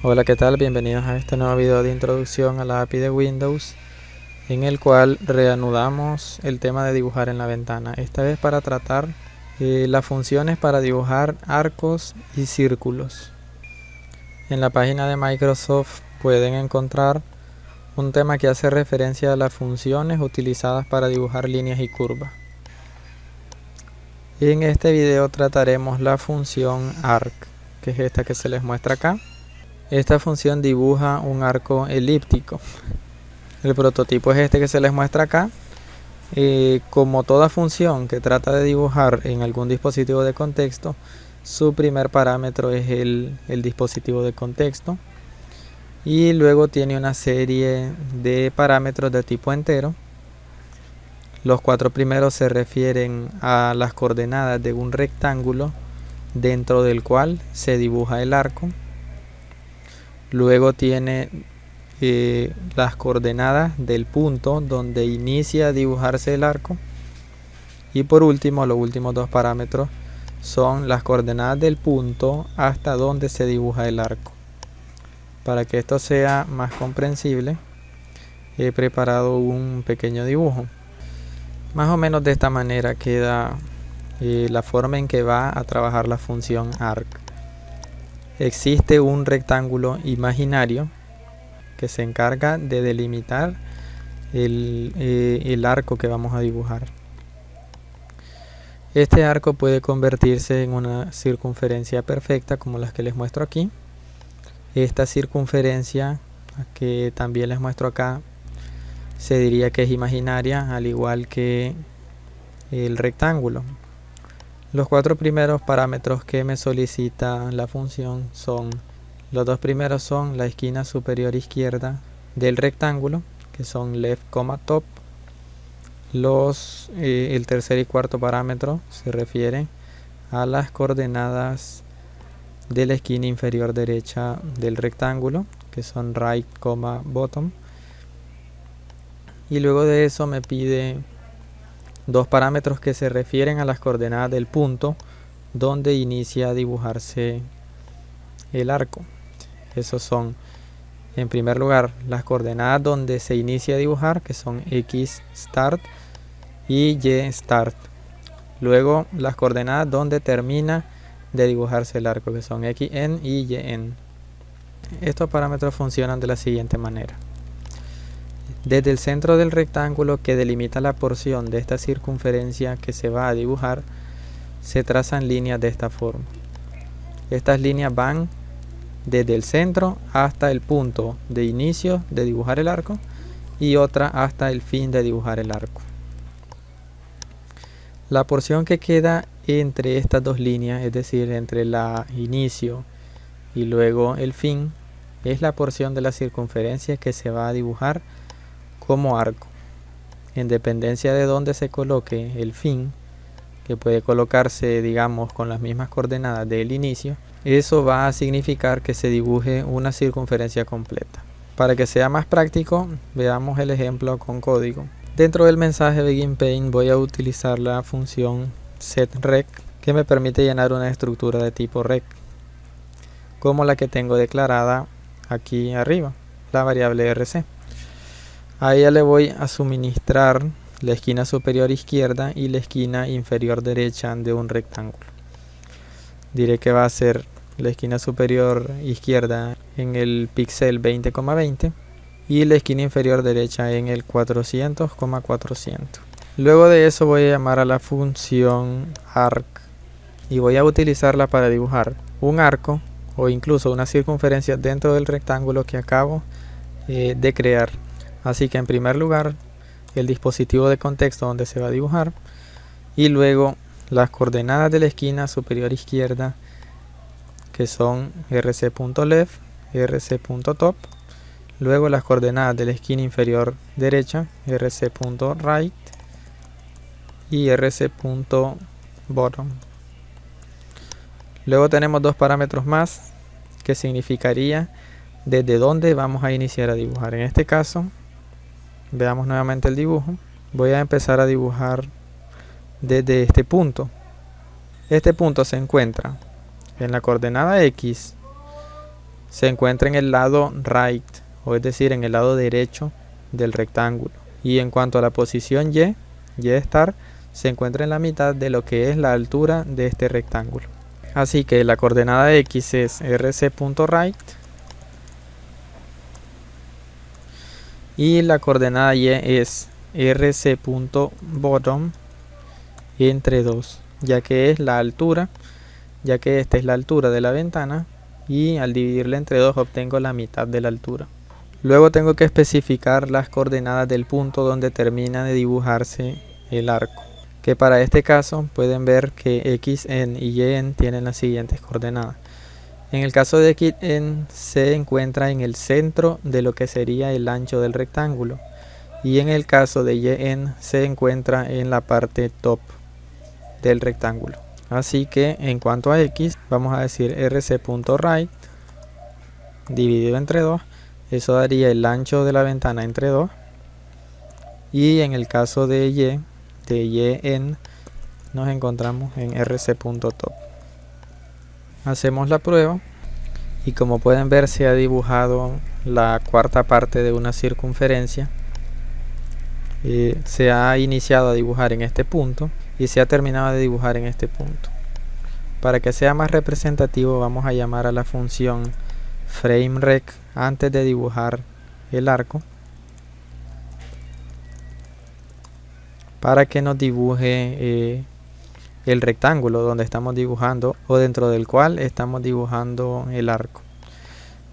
Hola, ¿qué tal? Bienvenidos a este nuevo video de introducción a la API de Windows, en el cual reanudamos el tema de dibujar en la ventana, esta vez para tratar las funciones para dibujar arcos y círculos. En la página de Microsoft pueden encontrar un tema que hace referencia a las funciones utilizadas para dibujar líneas y curvas. En este video trataremos la función arc, que es esta que se les muestra acá. Esta función dibuja un arco elíptico. El prototipo es este que se les muestra acá. Como toda función que trata de dibujar en algún dispositivo de contexto, su primer parámetro es el dispositivo de contexto, y luego tiene una serie de parámetros de tipo entero. Los 4 primeros se refieren a las coordenadas de un rectángulo dentro del cual se dibuja el arco. Luego tiene las coordenadas del punto donde inicia a dibujarse el arco. Y por último, los últimos 2 parámetros son las coordenadas del punto hasta donde se dibuja el arco. Para que esto sea más comprensible, he preparado un pequeño dibujo. Más o menos de esta manera queda la forma en que va a trabajar la función arc. Existe un rectángulo imaginario que se encarga de delimitar el arco que vamos a dibujar. Este arco puede convertirse en una circunferencia perfecta como las que les muestro aquí. Esta circunferencia que también les muestro acá se diría que es imaginaria, al igual que el rectángulo. Los 4 primeros parámetros que me solicita la función son: los 2 primeros son la esquina superior izquierda del rectángulo, que son left, top. El tercer y cuarto parámetro se refiere a las coordenadas de la esquina inferior derecha del rectángulo, que son right, bottom. Y luego de eso me pide 2 parámetros que se refieren a las coordenadas del punto donde inicia a dibujarse el arco. Esos son, en primer lugar, las coordenadas donde se inicia a dibujar, que son X start y Y start. Luego las coordenadas donde termina de dibujarse el arco, que son XN y YN. Estos parámetros funcionan de la siguiente manera. Desde el centro del rectángulo que delimita la porción de esta circunferencia que se va a dibujar, se trazan líneas de esta forma. Estas líneas van desde el centro hasta el punto de inicio de dibujar el arco y otra hasta el fin de dibujar el arco. La porción que queda entre estas 2 líneas, es decir, entre la inicio y luego el fin, es la porción de la circunferencia que se va a dibujar como arco. En dependencia de donde se coloque el fin, que puede colocarse, digamos, con las mismas coordenadas del inicio, eso va a significar que se dibuje una circunferencia completa. Para que sea más práctico, veamos el ejemplo con código. Dentro del mensaje Begin Paint voy a utilizar la función setRect, que me permite llenar una estructura de tipo rect, como la que tengo declarada aquí arriba, la variable rc. A ella le voy a suministrar la esquina superior izquierda y la esquina inferior derecha de un rectángulo. Diré que va a ser la esquina superior izquierda en el píxel 20,20 y la esquina inferior derecha en el 400,400. Luego de eso voy a llamar a la función arc y voy a utilizarla para dibujar un arco o incluso una circunferencia dentro del rectángulo que acabo de crear. Así que en primer lugar el dispositivo de contexto donde se va a dibujar, y luego las coordenadas de la esquina superior izquierda, que son rc.left, rc.top. Luego las coordenadas de la esquina inferior derecha, rc.right y rc.bottom. Luego tenemos 2 parámetros más que significaría desde dónde vamos a iniciar a dibujar. En este caso, veamos nuevamente el dibujo. Voy a empezar a dibujar desde este punto. Este punto se encuentra en la coordenada X se encuentra en el lado right, o es decir, en el lado derecho del rectángulo. Y en cuanto a la posición y star, se encuentra en la mitad de lo que es la altura de este rectángulo. Así que la coordenada x es rc.right y la coordenada y es rc.bottom entre 2, ya que es la altura, ya que esta es la altura de la ventana y al dividirla entre 2 obtengo la mitad de la altura. Luego tengo que especificar las coordenadas del punto donde termina de dibujarse el arco, que para este caso pueden ver que xn y yn tienen las siguientes coordenadas. En el caso de xn se encuentra en el centro de lo que sería el ancho del rectángulo, y en el caso de yn se encuentra en la parte top del rectángulo. Así que en cuanto a x, vamos a decir rc.right dividido entre 2, eso daría el ancho de la ventana entre 2, y en el caso de yn nos encontramos en rc.top. Hacemos la prueba y como pueden ver se ha dibujado la cuarta parte de una circunferencia. Se ha iniciado a dibujar en este punto y se ha terminado de dibujar en este punto. Para que sea más representativo, vamos a llamar a la función framerec antes de dibujar el arco, para que nos dibuje el rectángulo donde estamos dibujando o dentro del cual estamos dibujando el arco.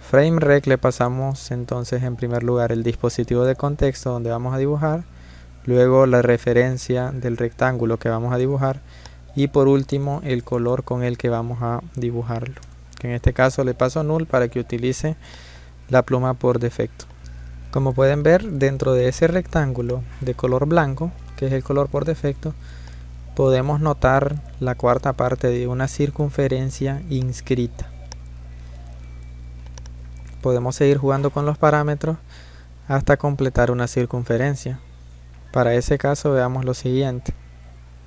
Framerec le pasamos entonces en primer lugar el dispositivo de contexto donde vamos a dibujar, luego la referencia del rectángulo que vamos a dibujar y por último el color con el que vamos a dibujarlo, que en este caso le paso null para que utilice la pluma por defecto. Como pueden ver, dentro de ese rectángulo de color blanco, que es el color por defecto, podemos notar la cuarta parte de una circunferencia inscrita. Podemos seguir jugando con los parámetros hasta completar una circunferencia. Para ese caso veamos lo siguiente.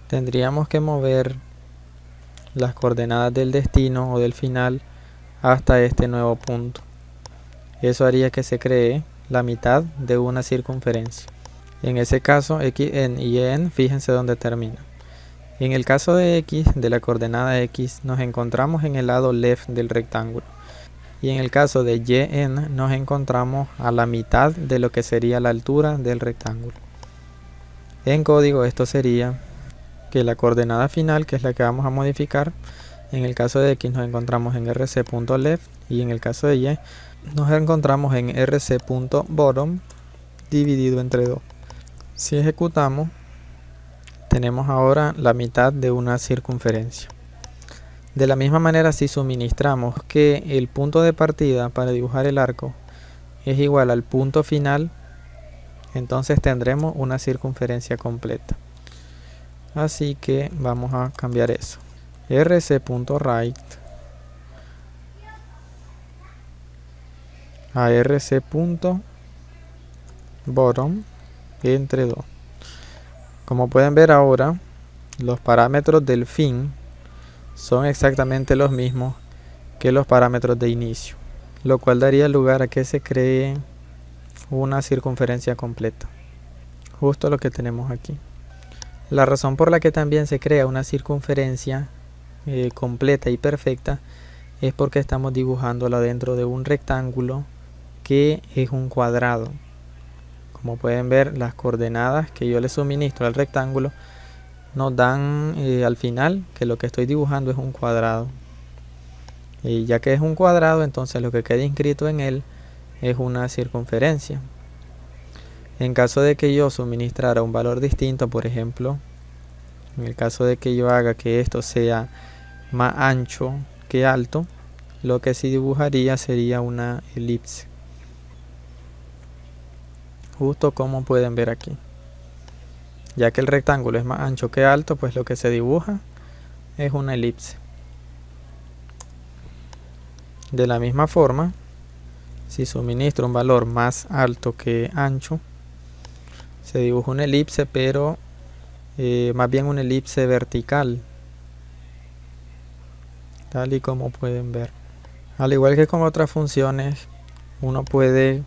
Tendríamos que mover las coordenadas del destino o del final hasta este nuevo punto. Eso haría que se cree la mitad de una circunferencia. En ese caso, xn y yn, fíjense dónde termina. En el caso de x, de la coordenada x, nos encontramos en el lado left del rectángulo. Y en el caso de yn, nos encontramos a la mitad de lo que sería la altura del rectángulo. En código esto sería que la coordenada final, que es la que vamos a modificar, en el caso de x nos encontramos en rc.left y en el caso de y nos encontramos en rc.bottom dividido entre 2. Si ejecutamos, tenemos ahora la mitad de una circunferencia. De la misma manera, si suministramos que el punto de partida para dibujar el arco es igual al punto final, entonces tendremos una circunferencia completa. Así que vamos a cambiar eso. rc.right a rc.bottom entre 2. Como pueden ver ahora, los parámetros del fin son exactamente los mismos que los parámetros de inicio, lo cual daría lugar a que se cree una circunferencia completa, justo lo que tenemos aquí. La razón por la que también se crea una circunferencia completa y perfecta es porque estamos dibujándola dentro de un rectángulo que es un cuadrado. Como pueden ver, las coordenadas que yo le suministro al rectángulo nos dan al final que lo que estoy dibujando es un cuadrado. Y ya que es un cuadrado, entonces lo que queda inscrito en él es una circunferencia. En caso de que yo suministrara un valor distinto, por ejemplo, en el caso de que yo haga que esto sea más ancho que alto, lo que sí dibujaría sería una elipse. Justo como pueden ver aquí. Ya que el rectángulo es más ancho que alto, pues lo que se dibuja es una elipse. De la misma forma, si suministro un valor más alto que ancho, se dibuja una elipse, pero más bien una elipse vertical, tal y como pueden ver. Al igual que con otras funciones, uno puede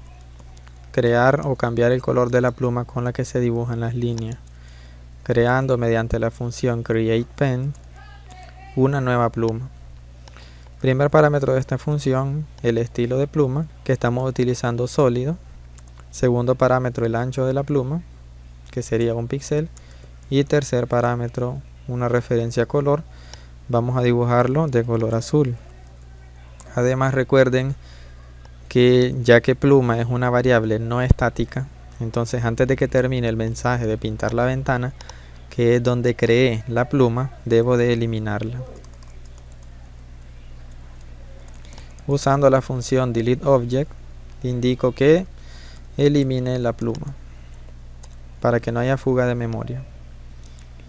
crear o cambiar el color de la pluma con la que se dibujan las líneas, creando mediante la función createPen una nueva pluma. Primer parámetro de esta función, el estilo de pluma, que estamos utilizando sólido. Segundo parámetro, el ancho de la pluma, que sería 1 píxel. Y tercer parámetro, una referencia color, vamos a dibujarlo de color azul. Además, recuerden que ya que pluma es una variable no estática, entonces antes de que termine el mensaje de pintar la ventana, que es donde creé la pluma, debo de eliminarla. Usando la función deleteObject, indico que elimine la pluma para que no haya fuga de memoria.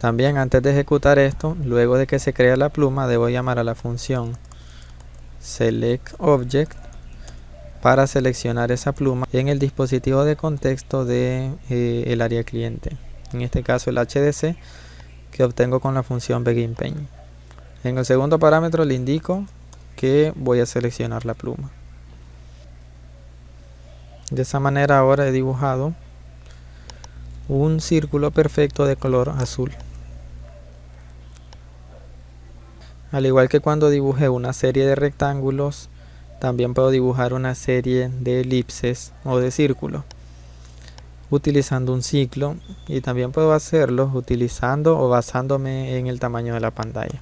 También antes de ejecutar esto, luego de que se crea la pluma, debo llamar a la función selectObject para seleccionar esa pluma en el dispositivo de contexto de el área cliente, en este caso el HDC, que obtengo con la función beginPaint. En el segundo parámetro le indico que voy a seleccionar la pluma. De esa manera ahora he dibujado un círculo perfecto de color azul. Al igual que cuando dibujé una serie de rectángulos, también puedo dibujar una serie de elipses o de círculos utilizando un ciclo, y también puedo hacerlo utilizando o basándome en el tamaño de la pantalla.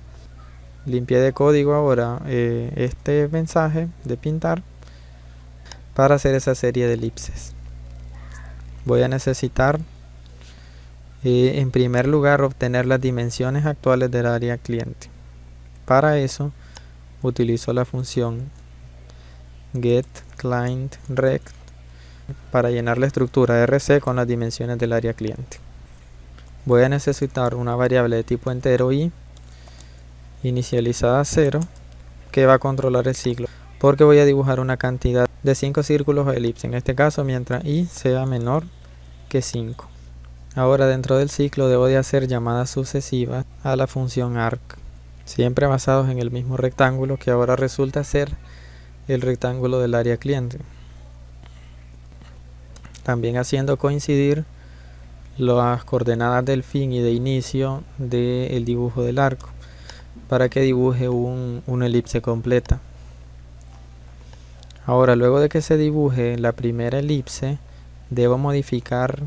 Limpié de código ahora este mensaje de pintar para hacer esa serie de elipses. Voy a necesitar en primer lugar obtener las dimensiones actuales del área cliente. Para eso utilizo la función getClientRect para llenar la estructura RC con las dimensiones del área cliente. Voy a necesitar una variable de tipo entero i inicializada a 0 que va a controlar el ciclo, porque voy a dibujar una cantidad de 5 círculos o elipses, en este caso mientras i sea menor que 5. Ahora dentro del ciclo debo de hacer llamadas sucesivas a la función arc, siempre basados en el mismo rectángulo, que ahora resulta ser el rectángulo del área cliente. También haciendo coincidir las coordenadas del fin y de inicio del dibujo del arco, para que dibuje una elipse completa. Ahora, luego de que se dibuje la primera elipse, debo modificar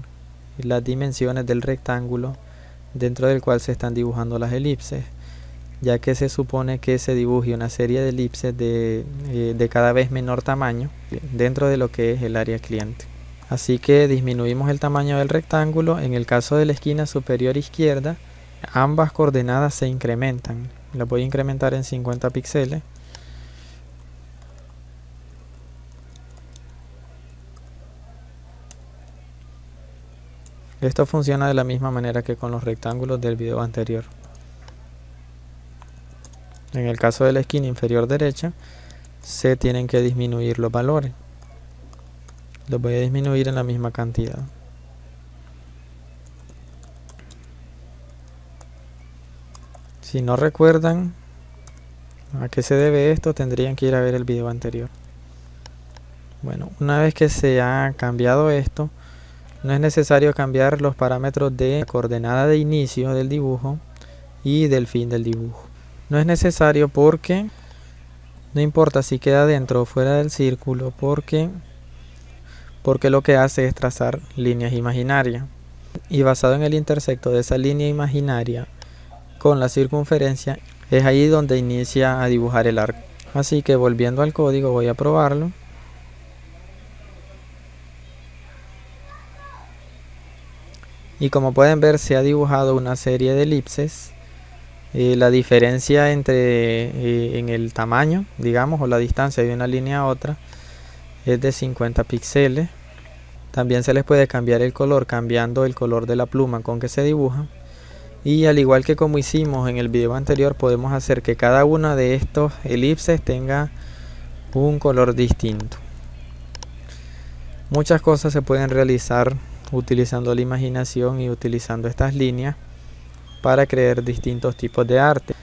las dimensiones del rectángulo dentro del cual se están dibujando las elipses, ya que se supone que se dibuje una serie de elipses de cada vez menor tamaño dentro de lo que es el área cliente. Así que disminuimos el tamaño del rectángulo. En el caso de la esquina superior izquierda, ambas coordenadas se incrementan. Las voy a incrementar en 50 píxeles. Esto funciona de la misma manera que con los rectángulos del video anterior. En el caso de la esquina inferior derecha, se tienen que disminuir los valores. Los voy a disminuir en la misma cantidad. Si no recuerdan a qué se debe esto, tendrían que ir a ver el video anterior. Bueno, una vez que se ha cambiado esto, no es necesario cambiar los parámetros de coordenada de inicio del dibujo y del fin del dibujo. No es necesario porque no importa si queda dentro o fuera del círculo, porque lo que hace es trazar líneas imaginarias, y basado en el intersecto de esa línea imaginaria con la circunferencia, es ahí donde inicia a dibujar el arco. Así que volviendo al código, voy a probarlo. Y como pueden ver, se ha dibujado una serie de elipses. La diferencia entre en el tamaño, digamos, o la distancia de una línea a otra, es de 50 píxeles. También se les puede cambiar el color cambiando el color de la pluma con que se dibuja. Y al igual que como hicimos en el video anterior, podemos hacer que cada una de estos elipses tenga un color distinto. Muchas cosas se pueden realizar utilizando la imaginación y utilizando estas líneas para crear distintos tipos de arte.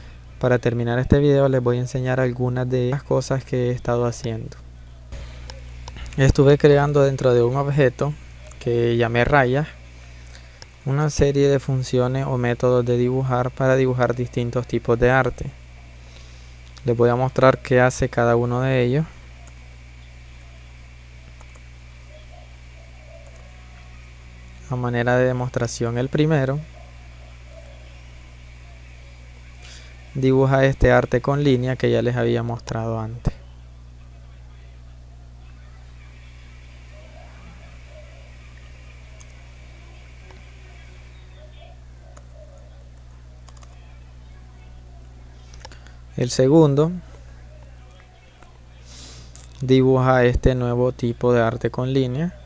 Para terminar este video les voy a enseñar algunas de las cosas que he estado haciendo. Estuve creando dentro de un objeto que llamé rayas una serie de funciones o métodos de dibujar para dibujar distintos tipos de arte. Les voy a mostrar qué hace cada uno de ellos. A manera de demostración, el primero dibuja este arte con línea que ya les había mostrado antes. El segundo dibuja este nuevo tipo de arte con línea.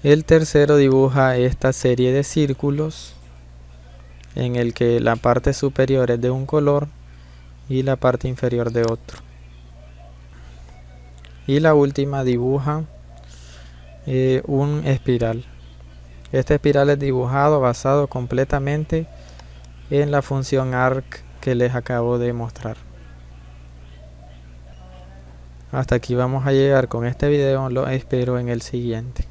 El tercero dibuja esta serie de círculos en el que la parte superior es de un color y la parte inferior de otro. Y la última dibuja un espiral. Este espiral es dibujado basado completamente en la función arc que les acabo de mostrar. Hasta aquí vamos a llegar con este video, lo espero en el siguiente.